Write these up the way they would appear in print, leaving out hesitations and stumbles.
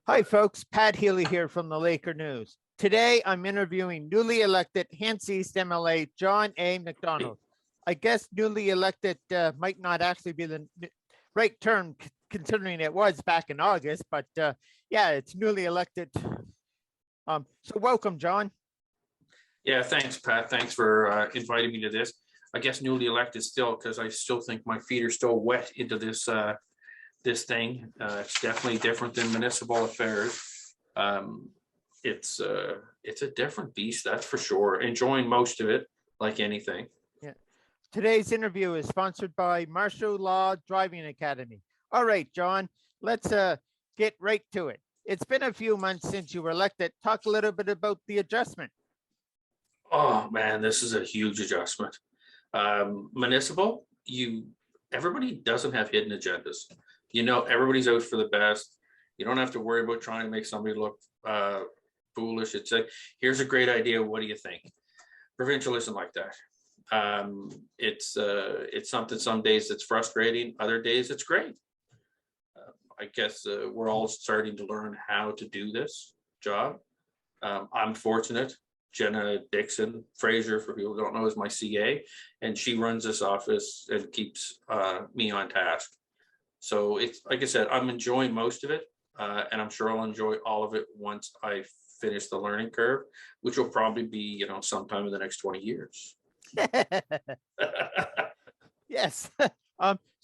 Hi, folks. Pat Healy here from the Laker News. Today, I'm interviewing newly elected Hants East MLA John A. MacDonald. I guess newly elected might not actually be the right term, considering it was back in August, but yeah, it's newly elected. So welcome, John. Yeah, thanks, Pat. Thanks for inviting me to this. I guess newly elected still, because I still think my feet are still wet into this this thing. It's definitely different than municipal affairs. It's a different beast, that's for sure. Enjoying most of it, like anything. Yeah. Today's interview is sponsored by Martial Law Driving Academy. All right, John, let's get right to it. It's been a few months since you were elected. Talk a little bit about the adjustment. Oh man, this is a huge adjustment. Municipal, everybody doesn't have hidden agendas. You know, everybody's out for the best. You don't have to worry about trying to make somebody look foolish. It's like, here's a great idea. What do you think? Provincial isn't like that. It's something, some days it's frustrating, other days it's great. I guess we're all starting to learn how to do this job. I'm fortunate. Jenna Dixon Fraser, for people who don't know, is my CA, and she runs this office and keeps me on task. So it's like I said, I'm enjoying most of it, and I'm sure I'll enjoy all of it once I finish the learning curve, which will probably be, you know, sometime in the next 20 years. Yes.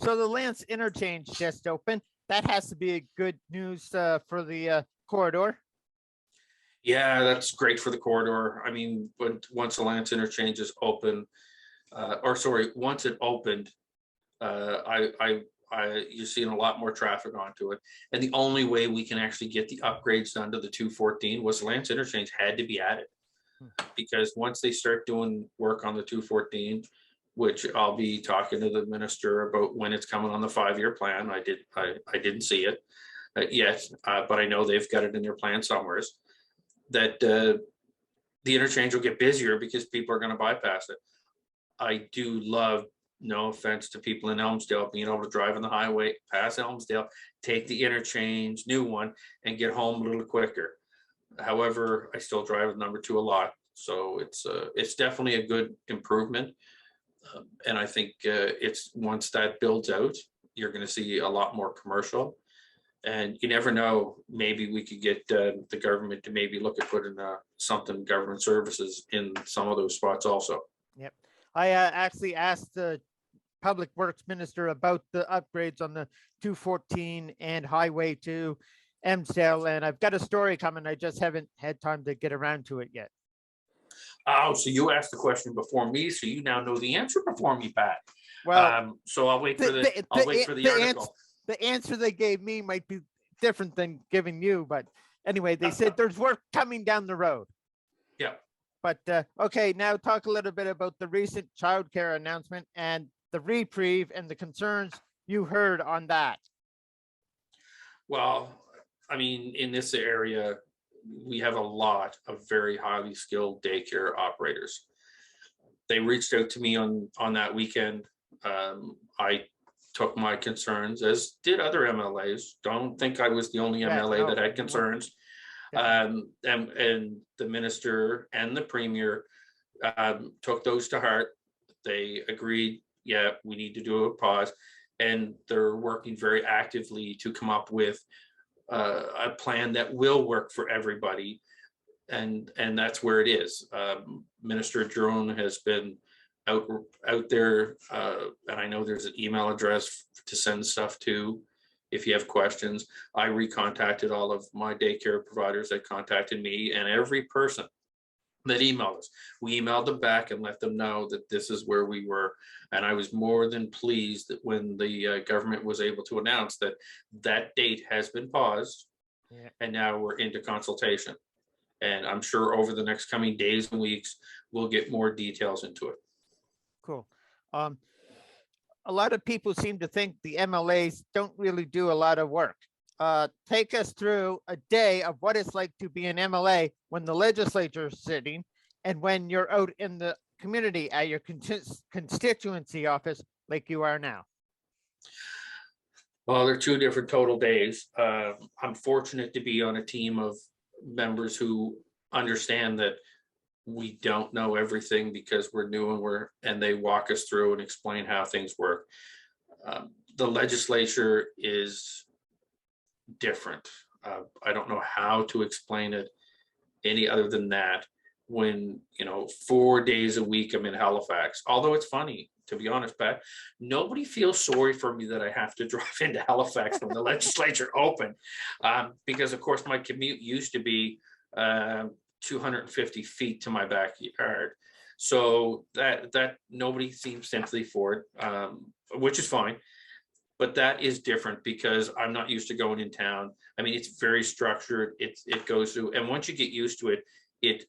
So the Lance interchange just opened. That has to be a good news for the corridor. Yeah, that's great for the corridor. I mean, once the Lance interchange is open, once it opened, you're seeing a lot more traffic onto it. And the only way we can actually get the upgrades done to the 214 was the Lance interchange had to be added. Because once they start doing work on the 214, which I'll be talking to the minister about when it's coming on the 5-year plan. I didn't see it yet, but I know they've got it in their plan somewhere. That the interchange will get busier because people are going to bypass it. I do love, no offense to people in Elmsdale, being able to drive on the highway, pass Elmsdale, take the interchange, new one, and get home a little quicker. However, I still drive with number 2 a lot, so it's definitely a good improvement. And I think it's once that builds out, you're going to see a lot more commercial. And you never know, maybe we could get the government to maybe look at putting something government services in some of those spots also. Yep. I actually asked the Public Works Minister about the upgrades on the 214 and Highway to Elmsdale, and I've got a story coming. I just haven't had time to get around to it yet. Oh, so you asked the question before me, so you now know the answer before me, Pat. Well, so I'll wait for the article. The answer they gave me might be different than giving you, but anyway, they said there's work coming down the road. Yeah. But okay, now talk a little bit about the recent childcare announcement and the reprieve and the concerns you heard on that. Well, I mean, in this area, we have a lot of very highly skilled daycare operators. They reached out to me on that weekend. I took my concerns, as did other MLAs. Don't think I was the only MLA that had concerns. And the minister and the premier took those to heart. They agreed, yeah, we need to do a pause. And they're working very actively to come up with a plan that will work for everybody. And that's where it is. Minister Jerome has been out there, and I know there's an email address to send stuff to if you have questions. I recontacted all of my daycare providers that contacted me, and every person that emailed us, we emailed them back and let them know that this is where we were. And I was more than pleased that when the government was able to announce that that date has been paused, and now we're into consultation. And I'm sure over the next coming days and weeks, we'll get more details into it. Cool. A lot of people seem to think the MLAs don't really do a lot of work. Take us through a day of what it's like to be an MLA when the legislature is sitting and when you're out in the community at your constituency office like you are now. Well, they're two different total days. I'm fortunate to be on a team of members who understand that we don't know everything because we're new and they walk us through and explain how things work. The legislature is different. I don't know how to explain it any other than that. When, 4 days a week I'm in Halifax, although it's funny, to be honest, Pat, nobody feels sorry for me that I have to drive into Halifax when the legislature opened, because of course my commute used to be 250 feet to my backyard. So that nobody seems sympathy for it, which is fine. But that is different because I'm not used to going in town. I mean, it's very structured. It goes through, and once you get used to it,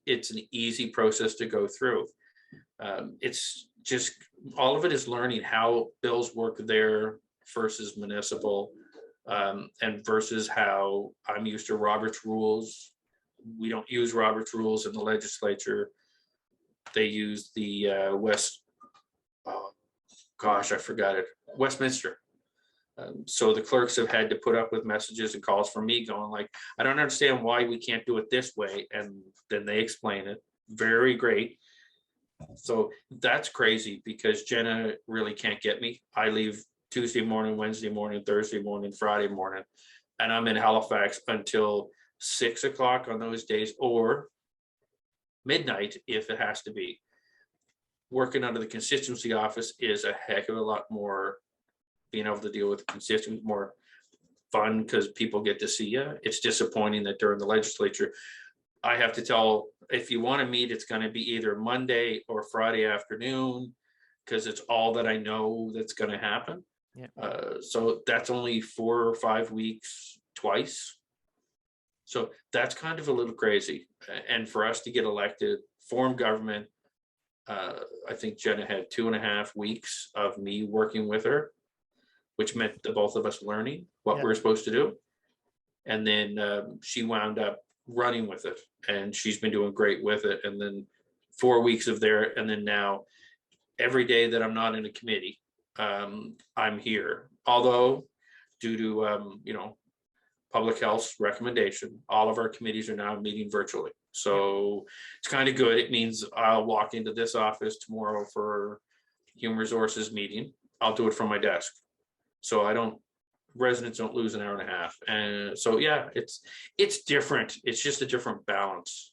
it's an easy process to go through. It's just all of it is learning how bills work there versus municipal, and versus how I'm used to Robert's rules. We don't use Robert's rules in the legislature. They use the oh gosh, I forgot it, Westminster. So the clerks have had to put up with messages and calls from me going like, I don't understand why we can't do it this way. And then they explain it. Very great. So that's crazy because Jenna really can't get me. I leave Tuesday morning, Wednesday morning, Thursday morning, Friday morning, and I'm in Halifax until 6 o'clock on those days, or midnight if it has to be. Working under the constituency office is a heck of a lot more, being able to deal with constituents, more fun because people get to see you. It's disappointing that during the legislature, I have to tell, if you want to meet, it's going to be either Monday or Friday afternoon because it's all that I know that's going to happen. Yeah. So that's only 4 or 5 weeks twice. So that's kind of a little crazy. And for us to get elected, form government, I think Jenna had 2.5 weeks of me working with her, which meant the both of us learning what we're supposed to do. And then she wound up running with it, and she's been doing great with it. And then 4 weeks of there, and then now every day that I'm not in a committee, I'm here. Although due to public health's recommendation, all of our committees are now meeting virtually. So it's kind of good. It means I'll walk into this office tomorrow for human resources meeting. I'll do it from my desk. So residents don't lose an hour and a half. And so, yeah, it's different. It's just a different balance.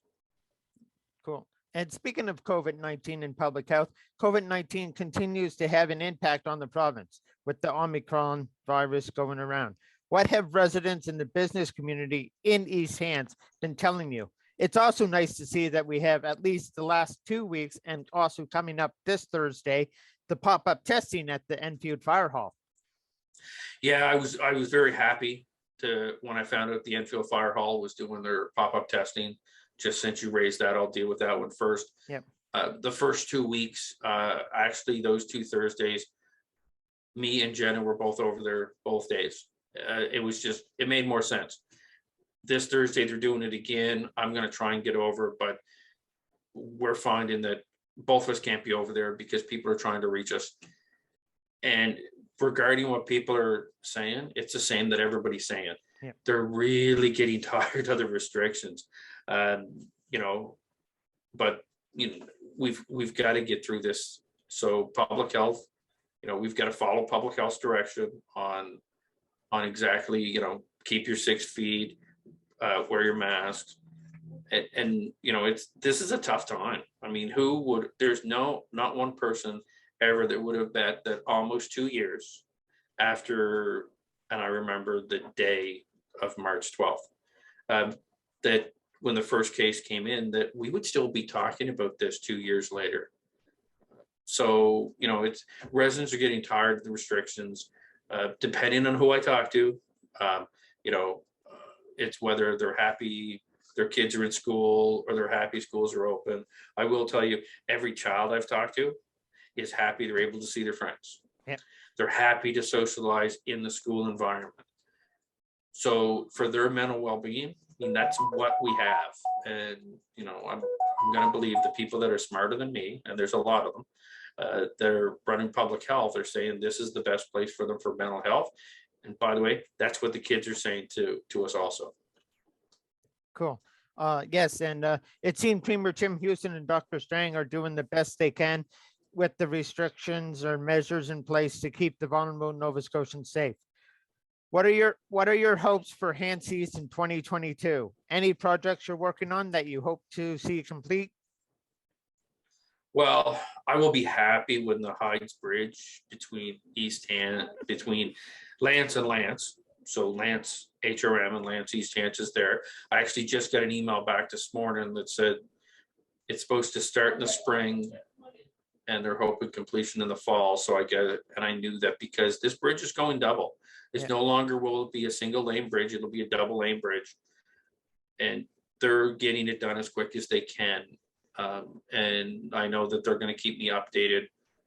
Cool. And speaking of COVID-19 and public health, COVID-19 continues to have an impact on the province with the Omicron virus going around. What have residents in the business community in East Hants been telling you? It's also nice to see that we have at least the last 2 weeks, and also coming up this Thursday, the pop-up testing at the Enfield Fire Hall. Yeah, I was very happy when I found out the Enfield Fire Hall was doing their pop-up testing. Just since you raised that, I'll deal with that one first. Yep. The first 2 weeks, actually those 2 Thursdays, me and Jenna were both over there both days. It made more sense. This Thursday they're doing it again. I'm going to try and get over, but we're finding that both of us can't be over there because people are trying to reach us. And regarding what people are saying, it's the same that everybody's saying. Yeah. They're really getting tired of the restrictions. But we've got to get through this. So public health, we've got to follow public health direction on exactly, keep your 6 feet, wear your mask. And this is a tough time. I mean, there's not one person ever that would have bet that almost 2 years after, and I remember the day of March 12th, that when the first case came in, that we would still be talking about this 2 years later. So, residents are getting tired of the restrictions, depending on who I talk to. It's whether they're happy their kids are in school or they're happy schools are open. I will tell you, every child I've talked to is happy they're able to see their friends. Yeah. They're happy to socialize in the school environment. So for their mental well-being, that's what we have. And, I'm going to believe the people that are smarter than me, and there's a lot of them, that are running public health are saying this is the best place for them for mental health. And by the way, that's what the kids are saying to us also. Cool. Yes, and it seemed Premier Tim Houston and Dr. Strang are doing the best they can with the restrictions or measures in place to keep the vulnerable Nova Scotians safe. What are your hopes for Hants East in 2022? Any projects you're working on that you hope to see complete? Well, I will be happy when the Hydes Bridge between Lance and Lance. So Lance HRM and Lance East Hants is there. I actually just got an email back this morning that said it's supposed to start in the spring and they're hoping completion in the fall. So I get it. And I knew that because this bridge is going double. It's no longer will it be a single lane bridge. It'll be a double lane bridge. And they're getting it done as quick as they can. And I know that they're going to keep me updated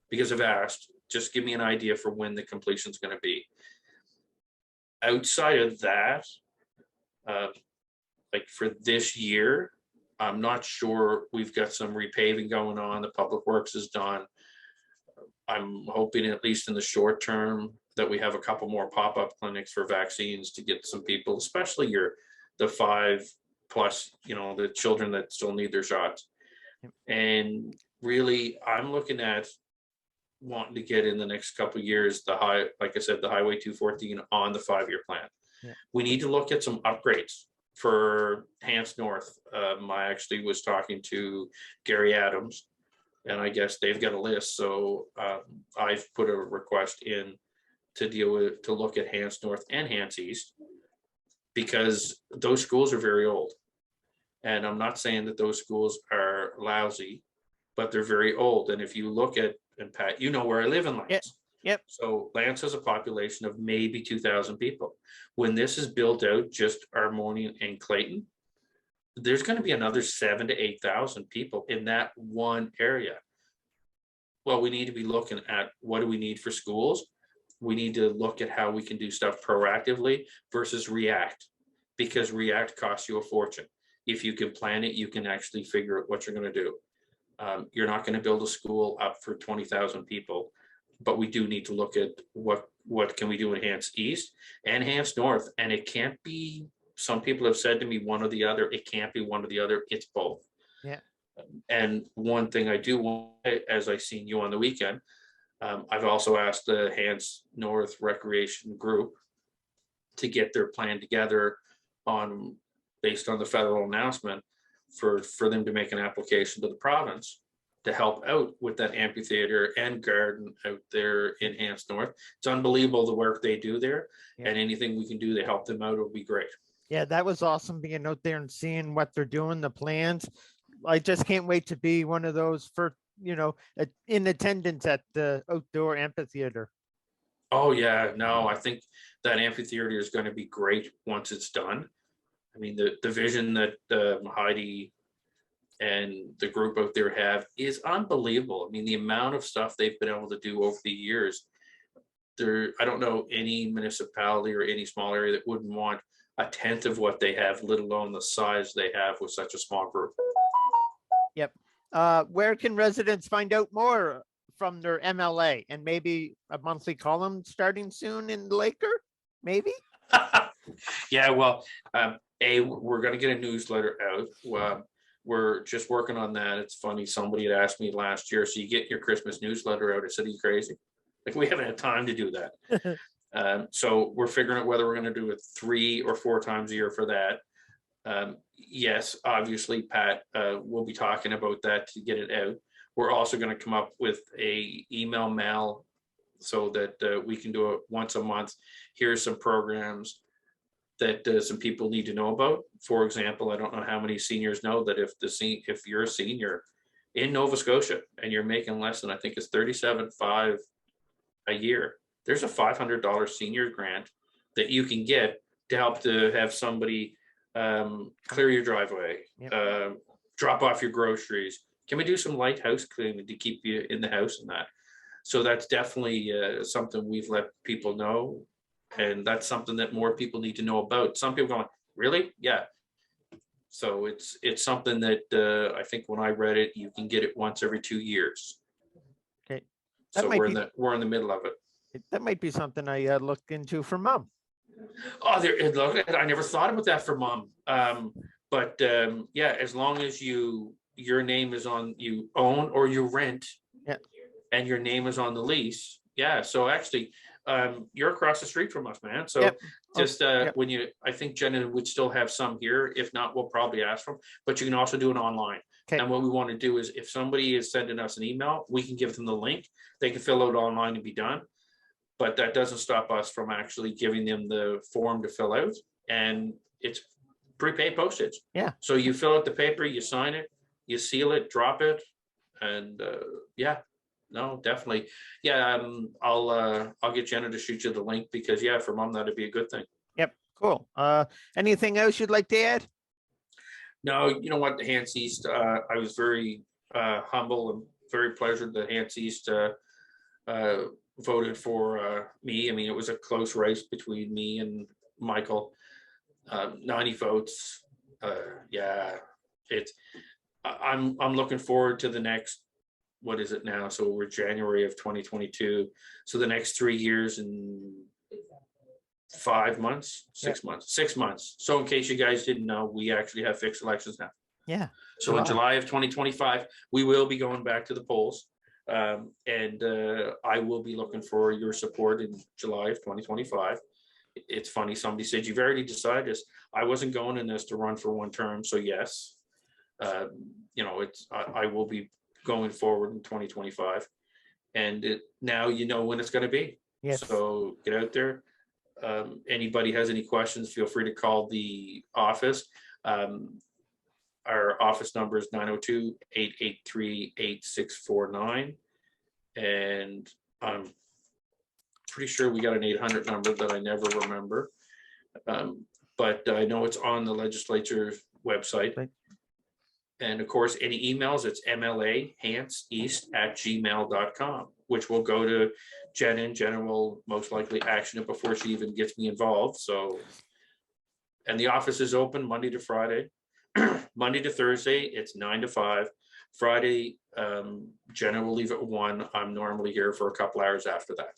because I've asked, just give me an idea for when the completion is going to be. Outside of that, like for this year, I'm not sure. We've got some repaving going on. The public works is done. I'm hoping at least in the short term that we have a couple more pop-up clinics for vaccines to get some people, especially the 5+, the children that still need their shots. And really, I'm looking at wanting to get in the next couple of years, like I said, the Highway 214 on the 5-year plan. Yeah. We need to look at some upgrades for Hants North. I actually was talking to Gary Adams, and I guess they've got a list. So I've put a request in to look at Hants North and Hants East, because those schools are very old. And I'm not saying that those schools are lousy, but they're very old. And if you look at, and Pat, you know where I live in Lance. Yep. So Lance has a population of maybe 2,000 people. When this is built out, just Harmonium and Clayton, there's going to be another 7,000 to 8,000 people in that one area. Well, we need to be looking at what do we need for schools. We need to look at how we can do stuff proactively versus react, because react costs you a fortune. If you can plan it, you can actually figure out what you're going to do. You're not going to build a school up for 20,000 people, but we do need to look at what can we do in Hants East and Hants North. And it can't be, some people have said to me, one or the other. It can't be one or the other. It's both. Yeah. And one thing I do want, as I seen you on the weekend, I've also asked the Hants North Recreation Group to get their plan together based on the federal announcement for them to make an application to the province to help out with that amphitheater and garden out there in Hants North. It's unbelievable the work they do there. Yeah. And anything we can do to help them out will be great. Yeah, that was awesome being out there and seeing what they're doing, the plans. I just can't wait to be one of those in attendance at the outdoor amphitheater. Oh yeah, no, I think that amphitheater is going to be great once it's done. I mean, the vision that Heidi and the group out there have is unbelievable. I mean, the amount of stuff they've been able to do over the years. I don't know any municipality or any small area that wouldn't want a tenth of what they have, let alone the size they have with such a small group. Yep. Where can residents find out more from their MLA, and maybe a monthly column starting soon in the Laker? Maybe. Yeah, well, we're going to get a newsletter out. We're just working on that. It's funny, somebody had asked me last year, so you get your Christmas newsletter out. I said, are you crazy? Like, we haven't had time to do that. So we're figuring out whether we're going to do it 3 or 4 times a year for that. Yes, obviously, Pat, we'll be talking about that to get it out. We're also going to come up with a email mail so that we can do it once a month. Here's some programs that some people need to know about. For example, I don't know how many seniors know that if you're a senior in Nova Scotia and you're making less than, I think it's $37,500 a year, there's a $500 senior grant that you can get to help to have somebody clear your driveway, drop off your groceries. Can we do some light house cleaning to keep you in the house and that? So that's definitely something we've let people know. And that's something that more people need to know about. Some people going, really? Yeah. So it's something that I think when I read it, you can get it once every 2 years. Okay. So we're in the middle of it. That might be something I look into for mom. Oh, look, I never thought about that for mom. But yeah, as long as your name is on, you own or you rent, Yeah. and your name is on the lease. Yeah. So actually, you're across the street from us, man. So Yep. just yep. when I think Jenna would still have some here. If not, we'll probably ask for them. But you can also do it online. Okay. And what we want to do is, if somebody is sending us an email, we can give them the link. They can fill out online and be done. But that doesn't stop us from actually giving them the form to fill out, and it's prepaid postage. Yeah. So you fill out the paper, you sign it, you seal it, drop it, and yeah, no, definitely, yeah. I'll get Jenna to shoot you the link, because yeah, for mom that'd be a good thing. Yep. Cool. Anything else you'd like to add? No, you know what, the Hants East, I was very humble and very pleasured that Hants East voted for me. I mean, it was a close race between me and Michael. 90 votes. Yeah, I'm looking forward to the next, what is it now? So we're January of 2022. So the next 3 years and 5 months, 6 months, 6 months. So in case you guys didn't know, we actually have fixed elections now. Yeah. So in July of 2025, we will be going back to the polls. And I will be looking for your support in July of 2025. It's funny, somebody said, you've already decided this. I wasn't going in this to run for one term, so yes. You know, I will be going forward in 2025. And now you know when it's going to be. Yes. So get out there. Anybody has any questions, feel free to call the office. Our office number is 902-883-8649. And I'm pretty sure we got an 800 number that I never remember. But I know it's on the legislature's website. Right. And of course, any emails, it's MLA hantseast@gmail.com, which will go to Jen, and Jen will most likely action it before she even gets me involved. So, and the office is open Monday to Friday. Monday to Thursday, it's 9 to 5. Friday, Jenna will leave at 1. I'm normally here for a couple hours after that.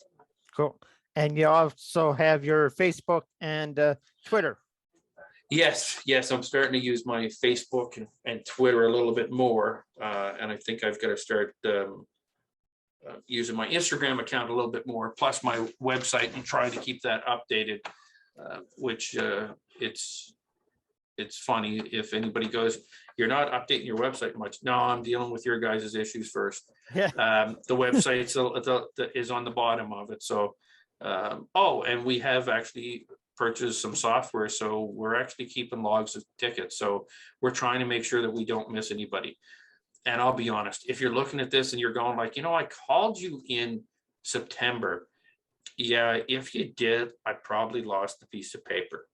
Cool. And you also have your Facebook and Twitter. Yes, I'm starting to use my Facebook and Twitter a little bit more. And I think I've got to start using my Instagram account a little bit more, plus my website, and trying to keep that updated, which it's funny if anybody goes, you're not updating your website much. No, I'm dealing with your guys' issues first. Yeah. The website is on the bottom of it. So, oh, and we have actually purchased some software. So we're actually keeping logs of tickets. So we're trying to make sure that we don't miss anybody. And I'll be honest, if you're looking at this and you're going like, you know, I called you in September. Yeah, if you did, I probably lost the piece of paper.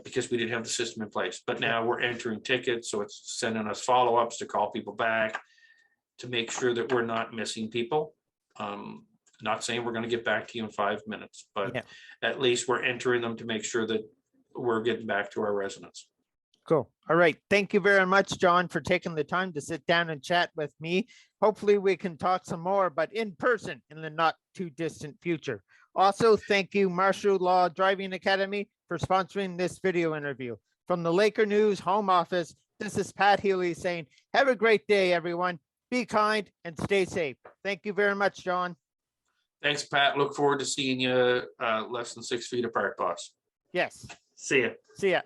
Because we didn't have the system in place. But now we're entering tickets, so it's sending us follow-ups to call people back to make sure that we're not missing people. Not saying we're going to get back to you in 5 minutes, but Yeah. At least we're entering them to make sure that we're getting back to our residents. Cool. All right. Thank you very much, John, for taking the time to sit down and chat with me. Hopefully we can talk some more, but in person in the not too distant future. Also, thank you, Marshall Law Driving Academy, for sponsoring this video interview. From the Laker News home office, this is Pat Healy saying, have a great day, everyone. Be kind and stay safe. Thank you very much, John. Thanks, Pat. Look forward to seeing you less than 6 feet apart, boss. Yes. See ya. See ya.